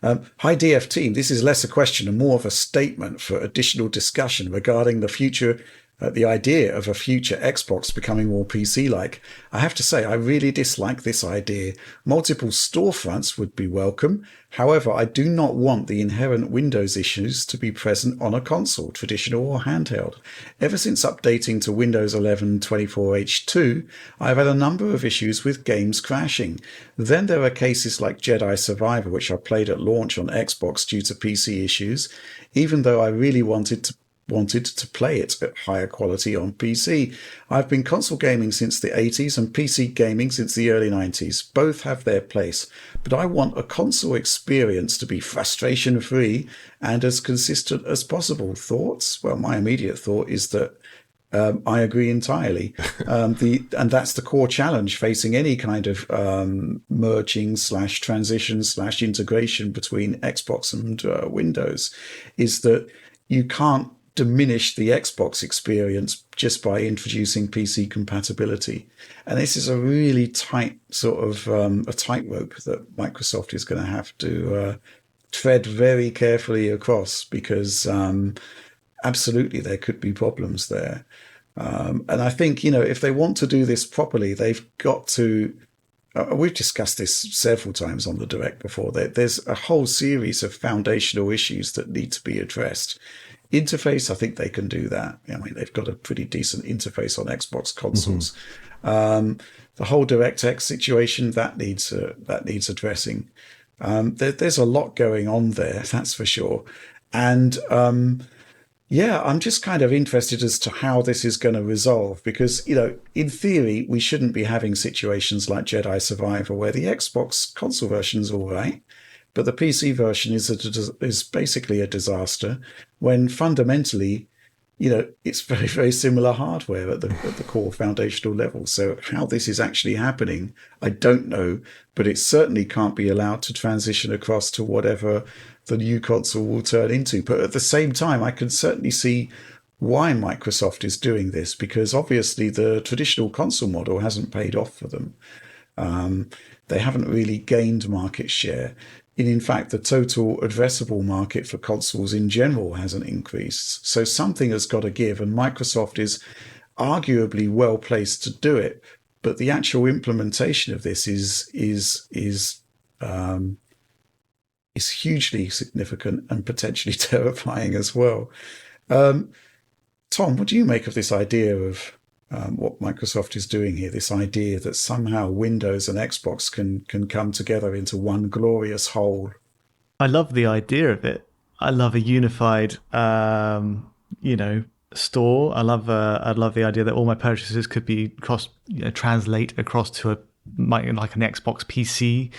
Hi, DF team. This is less a question and more of a statement for additional discussion regarding the future, the idea of a future Xbox becoming more PC-like. I have to say, I really dislike this idea. Multiple storefronts would be welcome. However, I do not want the inherent Windows issues to be present on a console, traditional or handheld. Ever since updating to Windows 11 24H2, I've had a number of issues with games crashing. Then there are cases like Jedi Survivor, which I played at launch on Xbox due to PC issues, even though I really wanted to play it at higher quality on PC. I've been console gaming since the 80s and PC gaming since the early 90s. Both have their place, but I want a console experience to be frustration free and as consistent as possible. Thoughts? Well, my immediate thought is that I agree entirely. And that's the core challenge facing any kind of merging / transition / integration between Xbox and Windows, is that you can't diminish the Xbox experience just by introducing PC compatibility. And this is a really tight sort of a tightrope that Microsoft is going to have to tread very carefully across, because absolutely there could be problems there. And I think, if they want to do this properly, they've got to. We've discussed this several times on the Direct before. There's a whole series of foundational issues that need to be addressed. Interface, I think they can do that. I mean, they've got a pretty decent interface on Xbox consoles. The whole DirectX situation, that needs addressing. There's a lot going on there, that's for sure. And I'm just kind of interested as to how this is going to resolve, because, in theory, we shouldn't be having situations like Jedi Survivor where the Xbox console version is all right, but the PC version is basically a disaster, when fundamentally, it's very, very similar hardware at the core foundational level. So how this is actually happening, I don't know, but it certainly can't be allowed to transition across to whatever the new console will turn into. But at the same time, I can certainly see why Microsoft is doing this, because obviously the traditional console model hasn't paid off for them. They haven't really gained market share. In fact, the total addressable market for consoles in general hasn't increased. So something has got to give, and Microsoft is arguably well placed to do it. But the actual implementation of this is hugely significant and potentially terrifying as well. Tom, what do you make of this idea of what Microsoft is doing here? This idea that somehow Windows and Xbox can come together into one glorious whole. I love the idea of it. I love a unified, store. I love the idea that all my purchases could be translate across to like an Xbox PC.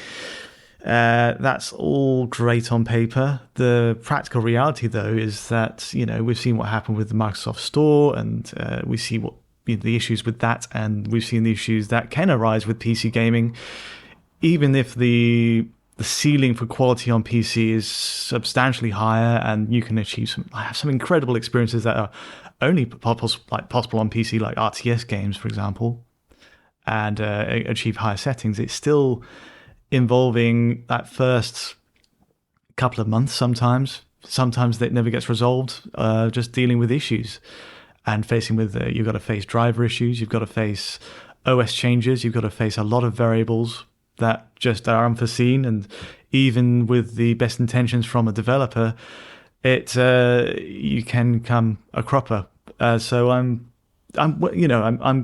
That's all great on paper. The practical reality, though, is that we've seen what happened with the Microsoft Store, and we see what the issues with that, and we've seen the issues that can arise with PC gaming. Even if the ceiling for quality on PC is substantially higher, and you can achieve some incredible experiences that are only possible on PC, like RTS games, for example, and achieve higher settings, it's still involving that first couple of months sometimes that never gets resolved, just dealing with issues and facing with you've got to face driver issues, you've got to face OS changes, you've got to face a lot of variables that just are unforeseen, and even with the best intentions from a developer, you can come a cropper. So I'm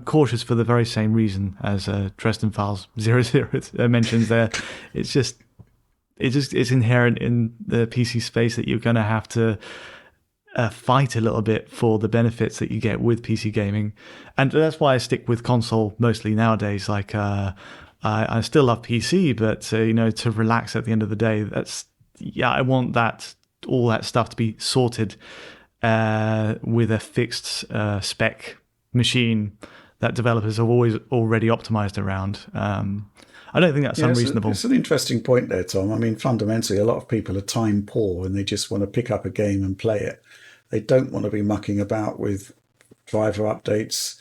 cautious for the very same reason as Dresden Files 00 mentions there. It's inherent in the PC space that you're going to have to fight a little bit for the benefits that you get with PC gaming, and that's why I stick with console mostly nowadays. Like I still love PC, but to relax at the end of the day, I want all that stuff to be sorted with a fixed spec machine that developers have already optimized around. I don't think that's unreasonable. It's an interesting point there, Tom. I mean, fundamentally, a lot of people are time poor and they just want to pick up a game and play it. They don't want to be mucking about with driver updates.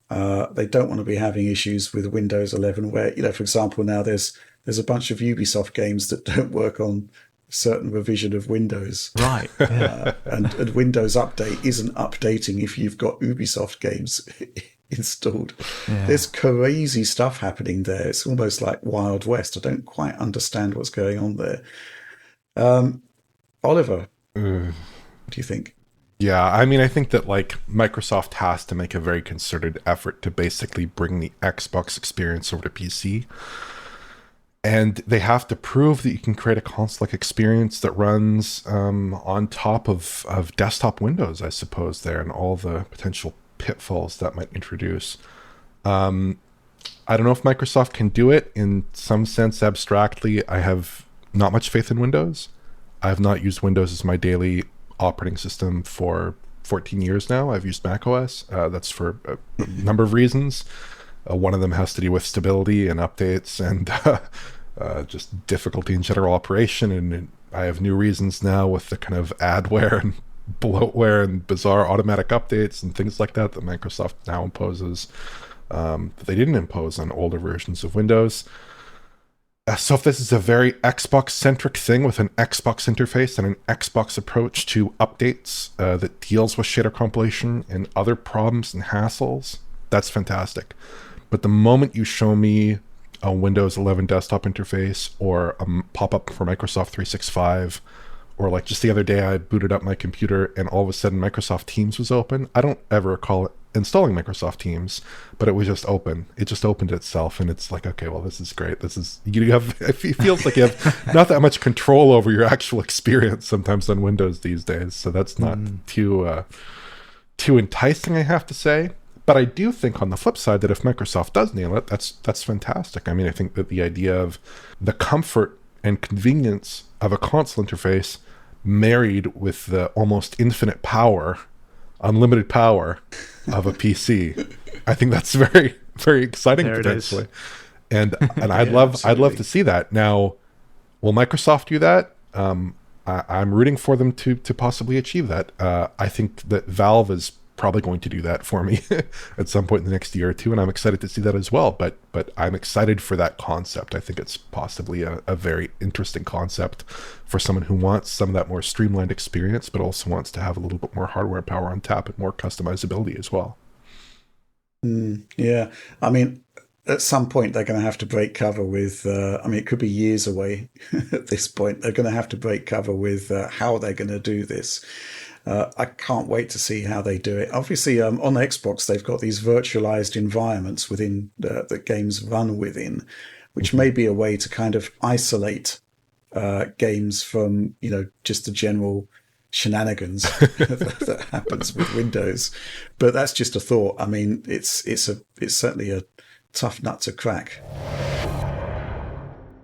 They don't want to be having issues with Windows 11 where, for example, now there's a bunch of Ubisoft games that don't work on certain revision of Windows. Right. Yeah. And Windows Update isn't updating if you've got Ubisoft games installed. Yeah. There's crazy stuff happening there. It's almost like Wild West. I don't quite understand what's going on there. Oliver, what do you think? Yeah, I mean, I think that like Microsoft has to make a very concerted effort to basically bring the Xbox experience over to PC. And they have to prove that you can create a console-like experience that runs on top of desktop Windows, I suppose, there, and all the potential pitfalls that might introduce. I don't know if Microsoft can do it in some sense abstractly. I have not much faith in Windows. I have not used Windows as my daily operating system for 14 years now. I've used macOS. That's for a number of reasons. One of them has to do with stability and updates and just difficulty in general operation. And I have new reasons now with the kind of adware and bloatware and bizarre automatic updates and things like that Microsoft now imposes that they didn't impose on older versions of Windows. So if this is a very Xbox-centric thing with an Xbox interface and an Xbox approach to updates that deals with shader compilation and other problems and hassles, that's fantastic. But the moment you show me a Windows 11 desktop interface or a pop-up for Microsoft 365, or like just the other day I booted up my computer and all of a sudden Microsoft Teams was open. I don't ever recall it installing Microsoft Teams, but it was just open. It just opened itself, and it's like, okay, well, this is great. This is, you have, it feels like you have not that much control over your actual experience sometimes on Windows these days. So that's not too enticing, I have to say. But I do think on the flip side that if Microsoft does nail it, that's fantastic. I mean, I think that the idea of the comfort and convenience of a console interface married with the almost infinite power, unlimited power of a PC, I think that's very, very exciting There potentially. it And I'd love to see that. Now, will Microsoft do that? I'm rooting for them to possibly achieve that. I think that Valve is probably going to do that for me at some point in the next year or two, and I'm excited to see that as well. But I'm excited for that concept. I think it's possibly a very interesting concept for someone who wants some of that more streamlined experience, but also wants to have a little bit more hardware power on tap and more customizability as well. Yeah, I mean, at some point they're going to have to break cover with, I mean, it could be years away at this point. They're going to have to break cover with how they're going to do this. I can't wait to see how they do it. Obviously, on Xbox, they've got these virtualized environments within that games run within, which may be a way to kind of isolate games from, just the general shenanigans that happens with Windows. But that's just a thought. I mean, it's certainly a tough nut to crack.